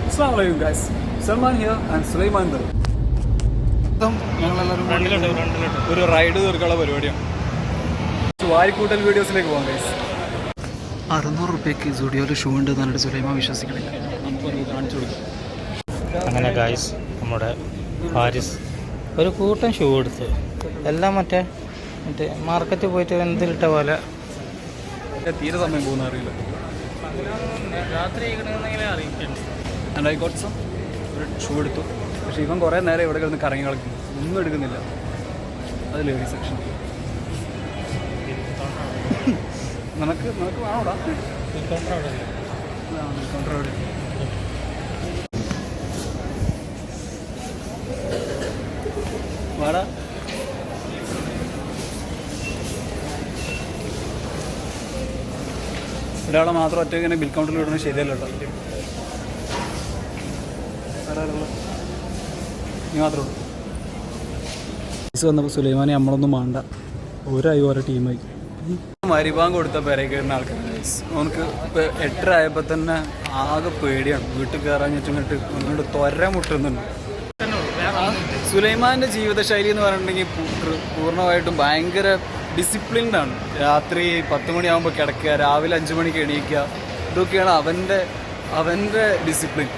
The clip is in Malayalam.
Assalamu alaikum guys. Salman here and Sulaiman there. ഞങ്ങളെല്ലാവരും ഒരു റൈഡ് തീർക്കാനുള്ള പരിപാടിയാണ്. വാരിക്കൂട്ടൽ വീഡിയോസിലേക്ക് പോകാം ഗൈസ്. 600 രൂപയ്ക്ക് സ്റ്റുഡിയോയിൽ ഷൂ ഉണ്ട് എന്നിട്ട് സുലൈമാൻ വിശ്വസിക്കണില്ല. നമുക്ക് കാണിച്ചു കൊടുക്കാം. അങ്ങനെ ഗൈസ് നമ്മുടെ ഹാരിസ് ഒരു കൂട്ടം ഷൂ എടുത്ത് എല്ലാം മറ്റേ മാർക്കറ്റിൽ പോയിട്ട് എന്തിലിട്ട പോലെ തീരെ സമയം പോകുന്ന അറിയില്ല. രാത്രി ആൻഡ് ഐ ഗോട്ട് സം ഒരു ഷൂ എടുത്തു. പക്ഷേ ഇവൻ കുറേ നേരം ഇവിടെ കിടന്ന് കറങ്ങി കളിക്കുന്നു, ഒന്നും എടുക്കുന്നില്ല. അത് ലേഡീസ് സെക്ഷൻ. നിനക്ക് വേണോടാ കൗണ്ടർ വാടാ. ഒരാളെ മാത്രം ഒറ്റ ഇങ്ങനെ ബിൽ കൗണ്ടറിൽ വിടുന്നത് ശരിയല്ല കേട്ടോ. നീ മാത്രമേ ഉള്ളൂ. പൈസ വന്നപ്പോൾ സുലൈമാനെ നമ്മളൊന്നും വേണ്ട, ഓരോ ഓരോ ടീമായി മരിബാങ്ക് കൊടുത്ത പേരെ കയറുന്ന ആൾക്കാർ. നമുക്ക് ഇപ്പോൾ 8:30 ആയപ്പോൾ തന്നെ ആകെ പേടിയാണ്. വീട്ടിൽ കയറാൻ ഇങ്ങോട്ട് ഇങ്ങോട്ട് തൊര മുട്ടുന്നുണ്ട്. സുലൈമാൻ്റെ ജീവിതശൈലി എന്ന് പറഞ്ഞിട്ടുണ്ടെങ്കിൽ പൂർണ്ണമായിട്ടും ഭയങ്കര ഡിസിപ്ലിൻഡ് ആണ്. രാത്രി 10 മണിയാകുമ്പോൾ കിടക്കുക, രാവിലെ 5 മണിക്ക് എണീക്കുക, ഇതൊക്കെയാണ് അവൻ്റെ ഡിസിപ്ലിൻ.